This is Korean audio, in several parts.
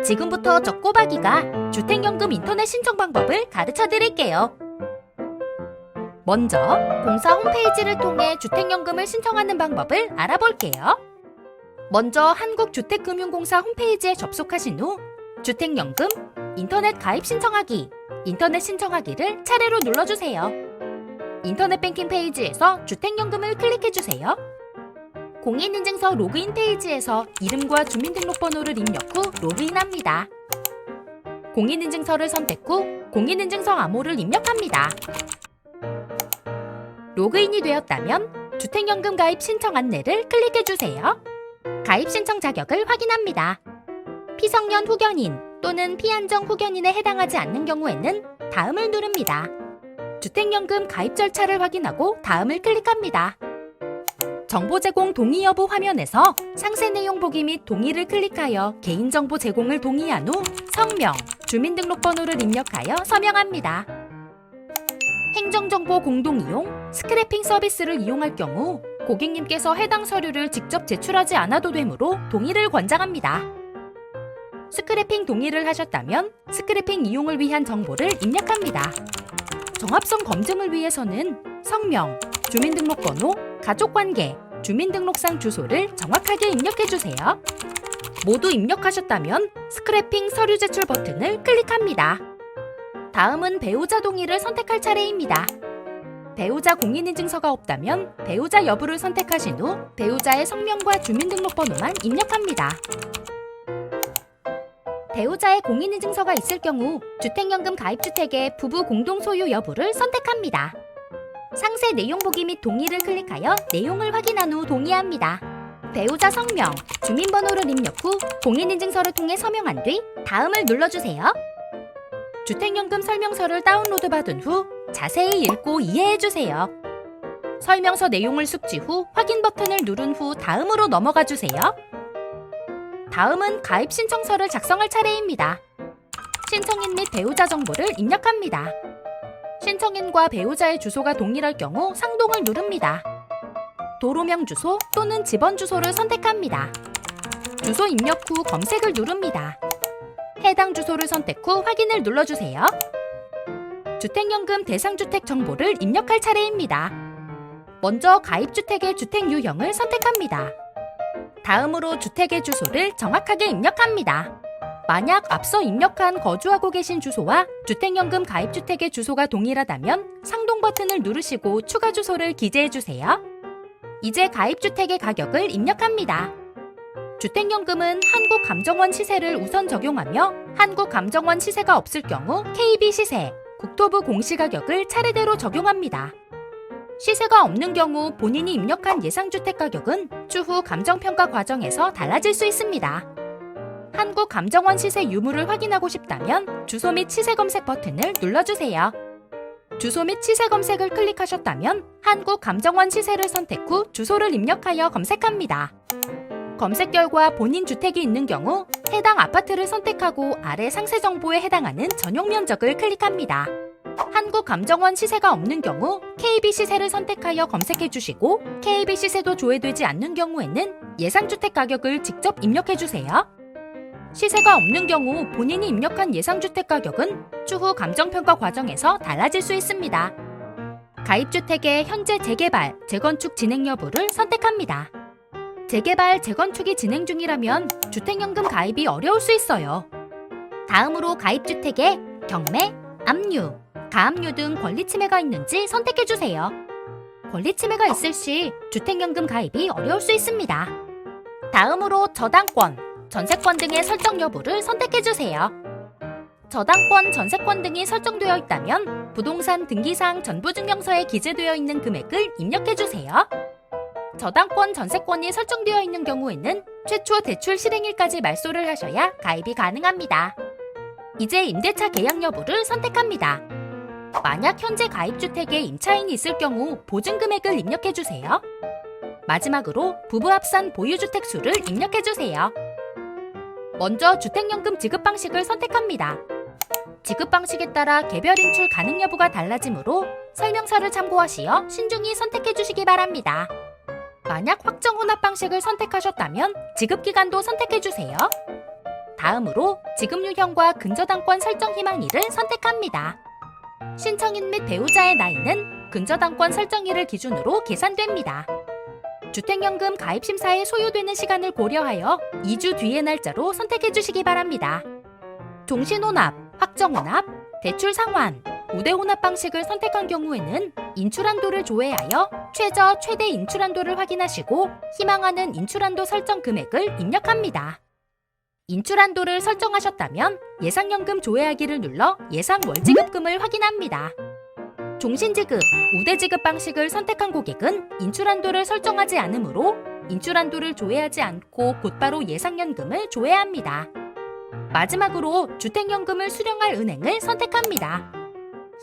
지금부터 저 꼬박이가 주택연금 인터넷 신청 방법을 가르쳐 드릴게요. 먼저 공사 홈페이지를 통해 주택연금을 신청하는 방법을 알아볼게요. 먼저 한국주택금융공사 홈페이지에 접속하신 후 주택연금 인터넷 가입 신청하기, 인터넷 신청하기를 차례로 눌러주세요. 인터넷 뱅킹 페이지에서 주택연금을 클릭해주세요. 공인인증서 로그인 페이지에서 이름과 주민등록번호를 입력 후 로그인합니다. 공인인증서를 선택 후 공인인증서 암호를 입력합니다. 로그인이 되었다면 주택연금 가입 신청 안내를 클릭해주세요. 가입 신청 자격을 확인합니다. 피성년 후견인 또는 피한정 후견인에 해당하지 않는 경우에는 다음을 누릅니다. 주택연금 가입 절차를 확인하고 다음을 클릭합니다. 정보 제공 동의 여부 화면에서 상세 내용 보기 및 동의를 클릭하여 개인정보 제공을 동의한 후 성명, 주민등록번호를 입력하여 서명합니다. 행정정보 공동이용, 스크래핑 서비스를 이용할 경우 고객님께서 해당 서류를 직접 제출하지 않아도 되므로 동의를 권장합니다. 스크래핑 동의를 하셨다면 스크래핑 이용을 위한 정보를 입력합니다. 정합성 검증을 위해서는 성명, 주민등록번호, 가족관계, 주민등록상 주소를 정확하게 입력해주세요. 모두 입력하셨다면 스크래핑 서류 제출 버튼을 클릭합니다. 다음은 배우자 동의를 선택할 차례입니다. 배우자 공인인증서가 없다면 배우자 여부를 선택하신 후 배우자의 성명과 주민등록번호만 입력합니다. 배우자의 공인인증서가 있을 경우 주택연금 가입주택의 부부 공동소유 여부를 선택합니다. 상세 내용 보기 및 동의를 클릭하여 내용을 확인한 후 동의합니다. 배우자 성명, 주민번호를 입력 후 공인인증서를 통해 서명한 뒤 다음을 눌러주세요. 주택연금 설명서를 다운로드 받은 후 자세히 읽고 이해해주세요. 설명서 내용을 숙지 후 확인 버튼을 누른 후 다음으로 넘어가 주세요. 다음은 가입 신청서를 작성할 차례입니다. 신청인 및 배우자 정보를 입력합니다. 신청인과 배우자의 주소가 동일할 경우 상동을 누릅니다. 도로명 주소 또는 집원 주소를 선택합니다. 주소 입력 후 검색을 누릅니다. 해당 주소를 선택 후 확인을 눌러주세요. 주택연금 대상주택 정보를 입력할 차례입니다. 먼저 가입주택의 주택 유형을 선택합니다. 다음으로 주택의 주소를 정확하게 입력합니다. 만약 앞서 입력한 거주하고 계신 주소와 주택연금 가입주택의 주소가 동일하다면 상동 버튼을 누르시고 추가 주소를 기재해주세요. 이제 가입주택의 가격을 입력합니다. 주택연금은 한국감정원 시세를 우선 적용하며 한국감정원 시세가 없을 경우 KB 시세, 국토부 공시가격을 차례대로 적용합니다. 시세가 없는 경우 본인이 입력한 예상주택 가격은 추후 감정평가 과정에서 달라질 수 있습니다. 한국감정원 시세 유무를 확인하고 싶다면 주소 및 시세 검색 버튼을 눌러주세요. 주소 및 시세 검색을 클릭하셨다면 한국감정원 시세를 선택 후 주소를 입력하여 검색합니다. 검색 결과 본인 주택이 있는 경우 해당 아파트를 선택하고 아래 상세 정보에 해당하는 전용 면적을 클릭합니다. 한국감정원 시세가 없는 경우 KB 시세를 선택하여 검색해 주시고 KB 시세도 조회되지 않는 경우에는 예상주택 가격을 직접 입력해 주세요. 시세가 없는 경우 본인이 입력한 예상주택 가격은 추후 감정평가 과정에서 달라질 수 있습니다. 가입주택의 현재 재개발, 재건축 진행 여부를 선택합니다. 재개발, 재건축이 진행 중이라면 주택연금 가입이 어려울 수 있어요. 다음으로 가입주택에 경매, 압류, 가압류 등 권리침해가 있는지 선택해주세요. 권리침해가 있을 시 주택연금 가입이 어려울 수 있습니다. 다음으로 저당권, 전세권 등의 설정 여부를 선택해주세요. 저당권, 전세권 등이 설정되어 있다면 부동산 등기사항 전부증명서에 기재되어 있는 금액을 입력해주세요. 저당권, 전세권이 설정되어 있는 경우에는 최초 대출 실행일까지 말소를 하셔야 가입이 가능합니다. 이제 임대차 계약 여부를 선택합니다. 만약 현재 가입주택에 임차인이 있을 경우 보증금액을 입력해주세요. 마지막으로 부부 합산 보유주택 수를 입력해주세요. 먼저 주택연금 지급 방식을 선택합니다. 지급 방식에 따라 개별 인출 가능 여부가 달라지므로 설명서를 참고하시어 신중히 선택해주시기 바랍니다. 만약 확정 혼합 방식을 선택하셨다면 지급 기간도 선택해주세요. 다음으로 지급 유형과 근저당권 설정 희망일을 선택합니다. 신청인 및 배우자의 나이는 근저당권 설정일을 기준으로 계산됩니다. 주택연금 가입 심사에 소요되는 시간을 고려하여 2주 뒤의 날짜로 선택해 주시기 바랍니다. 종신혼합, 확정혼합, 대출 상환, 우대혼합 방식을 선택한 경우에는 인출한도를 조회하여 최대 인출한도를 확인하시고 희망하는 인출한도 설정 금액을 입력합니다. 인출한도를 설정하셨다면 예상연금 조회하기를 눌러 예상 월지급금을 확인합니다. 종신지급, 우대지급 방식을 선택한 고객은 인출한도를 설정하지 않으므로 인출한도를 조회하지 않고 곧바로 예상연금을 조회합니다. 마지막으로 주택연금을 수령할 은행을 선택합니다.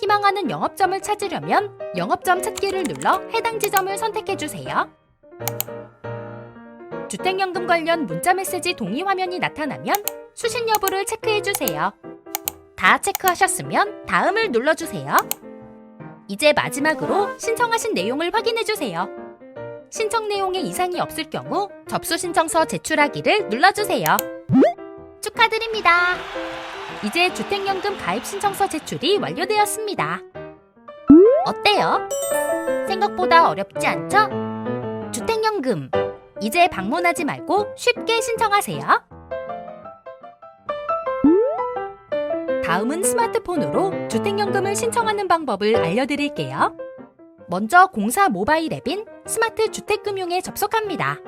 희망하는 영업점을 찾으려면 영업점 찾기를 눌러 해당 지점을 선택해주세요. 주택연금 관련 문자메시지 동의 화면이 나타나면 수신 여부를 체크해주세요. 다 체크하셨으면 다음을 눌러주세요. 이제 마지막으로 신청하신 내용을 확인해주세요. 신청 내용에 이상이 없을 경우 접수 신청서 제출하기를 눌러주세요. 축하드립니다. 이제 주택연금 가입 신청서 제출이 완료되었습니다. 어때요? 생각보다 어렵지 않죠? 주택연금, 이제 방문하지 말고 쉽게 신청하세요. 다음은 스마트폰으로 주택연금을 신청하는 방법을 알려드릴게요. 먼저 공사 모바일 앱인 스마트 주택금융에 접속합니다.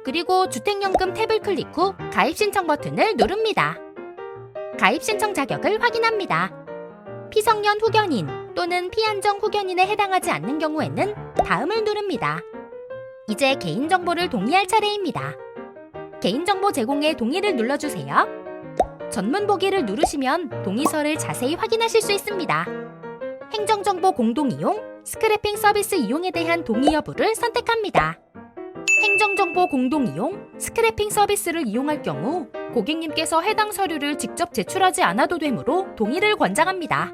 그리고 주택연금 탭을 클릭 후 가입 신청 버튼을 누릅니다. 가입 신청 자격을 확인합니다. 피성년 후견인 또는 피한정 후견인에 해당하지 않는 경우에는 다음을 누릅니다. 이제 개인정보를 동의할 차례입니다. 개인정보 제공에 동의를 눌러주세요. 전문 보기를 누르시면 동의서를 자세히 확인하실 수 있습니다. 행정정보 공동이용, 스크래핑 서비스 이용에 대한 동의 여부를 선택합니다. 행정정보 공동이용, 스크래핑 서비스를 이용할 경우 고객님께서 해당 서류를 직접 제출하지 않아도 되므로 동의를 권장합니다.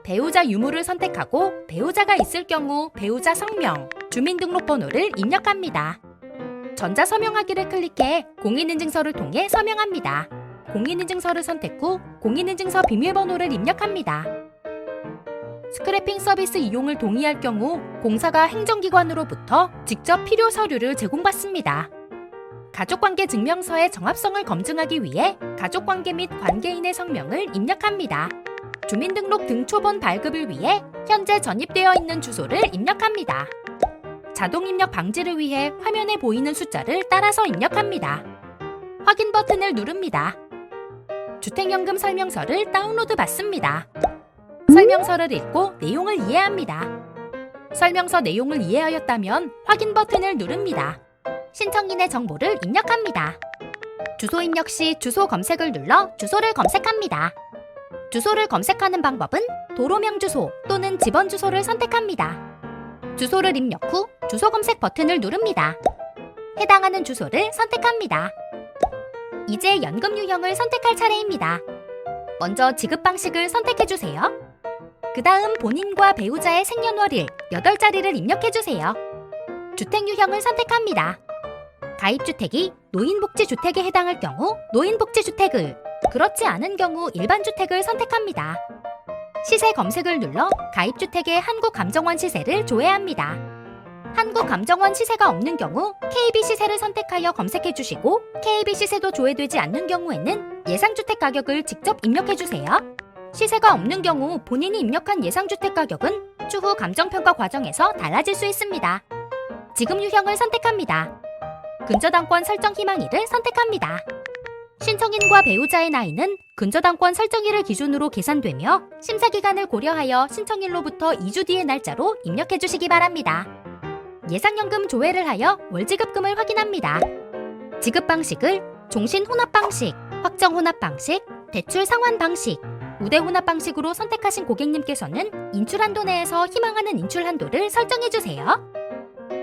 배우자 유무를 선택하고 배우자가 있을 경우 배우자 성명, 주민등록번호를 입력합니다. 전자서명하기를 클릭해 공인인증서를 통해 서명합니다. 공인인증서를 선택 후 공인인증서 비밀번호를 입력합니다. 스크래핑 서비스 이용을 동의할 경우 공사가 행정기관으로부터 직접 필요 서류를 제공받습니다. 가족관계 증명서의 정합성을 검증하기 위해 가족관계 및 관계인의 성명을 입력합니다. 주민등록 등초본 발급을 위해 현재 전입되어 있는 주소를 입력합니다. 자동 입력 방지를 위해 화면에 보이는 숫자를 따라서 입력합니다. 확인 버튼을 누릅니다. 주택연금 설명서를 다운로드 받습니다. 설명서를 읽고 내용을 이해합니다. 설명서 내용을 이해하였다면 확인 버튼을 누릅니다. 신청인의 정보를 입력합니다. 주소 입력 시 주소 검색을 눌러 주소를 검색합니다. 주소를 검색하는 방법은 도로명 주소 또는 집원 주소를 선택합니다. 주소를 입력 후 주소 검색 버튼을 누릅니다. 해당하는 주소를 선택합니다. 이제 연금 유형을 선택할 차례입니다. 먼저 지급 방식을 선택해주세요. 그 다음 본인과 배우자의 생년월일 8자리를 입력해주세요. 주택 유형을 선택합니다. 가입주택이 노인복지주택에 해당할 경우 노인복지주택을, 그렇지 않은 경우 일반주택을 선택합니다. 시세 검색을 눌러 가입주택의 한국감정원 시세를 조회합니다. 한국감정원 시세가 없는 경우 KB 시세를 선택하여 검색해주시고 KB 시세도 조회되지 않는 경우에는 예상주택 가격을 직접 입력해주세요. 시세가 없는 경우 본인이 입력한 예상주택 가격은 추후 감정평가 과정에서 달라질 수 있습니다. 지급 유형을 선택합니다. 근저당권 설정 희망일을 선택합니다. 신청인과 배우자의 나이는 근저당권 설정일을 기준으로 계산되며 심사기간을 고려하여 신청일로부터 2주 뒤의 날짜로 입력해주시기 바랍니다. 예상연금 조회를 하여 월지급금을 확인합니다. 지급 방식을 종신혼합 방식, 확정혼합 방식, 대출 상환 방식, 우대혼합 방식으로 선택하신 고객님께서는 인출한도 내에서 희망하는 인출한도를 설정해주세요.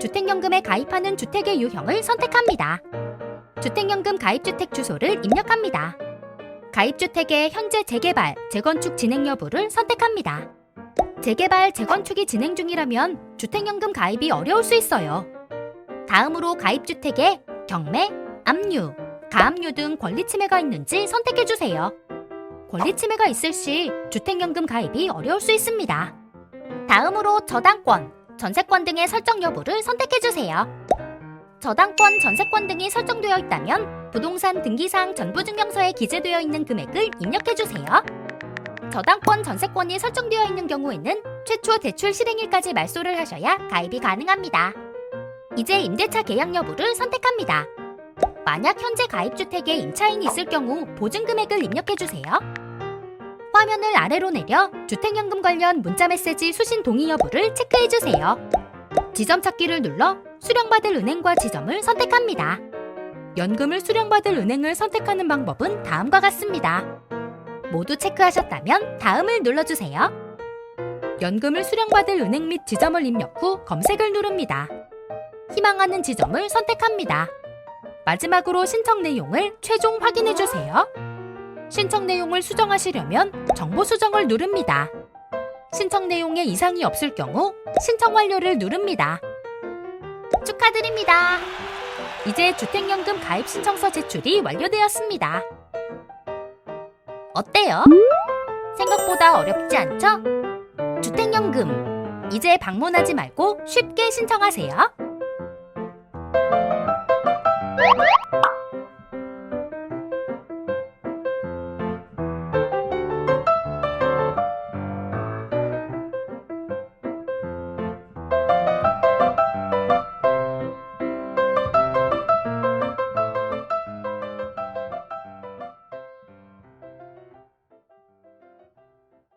주택연금에 가입하는 주택의 유형을 선택합니다. 주택연금 가입주택 주소를 입력합니다. 가입주택의 현재 재개발, 재건축 진행 여부를 선택합니다. 재개발, 재건축이 진행 중이라면 주택연금 가입이 어려울 수 있어요. 다음으로 가입주택의 경매, 압류, 가압류 등 권리 침해가 있는지 선택해주세요. 권리 침해가 있을 시 주택연금 가입이 어려울 수 있습니다. 다음으로 저당권, 전세권 등의 설정 여부를 선택해주세요. 저당권, 전세권 등이 설정되어 있다면 부동산 등기사항 전부증명서에 기재되어 있는 금액을 입력해주세요. 저당권, 전세권이 설정되어 있는 경우에는 최초 대출 실행일까지 말소를 하셔야 가입이 가능합니다. 이제 임대차 계약 여부를 선택합니다. 만약 현재 가입주택에 임차인이 있을 경우 보증금액을 입력해주세요. 화면을 아래로 내려 주택연금 관련 문자메시지 수신 동의 여부를 체크해주세요. 지점 찾기를 눌러 수령받을 은행과 지점을 선택합니다. 연금을 수령받을 은행을 선택하는 방법은 다음과 같습니다. 모두 체크하셨다면 다음을 눌러주세요. 연금을 수령받을 은행 및 지점을 입력 후 검색을 누릅니다. 희망하는 지점을 선택합니다. 마지막으로 신청 내용을 최종 확인해주세요. 신청 내용을 수정하시려면 정보 수정을 누릅니다. 신청 내용에 이상이 없을 경우 신청 완료를 누릅니다. 축하드립니다. 이제 주택연금 가입 신청서 제출이 완료되었습니다. 어때요? 생각보다 어렵지 않죠? 주택연금, 이제 방문하지 말고 쉽게 신청하세요.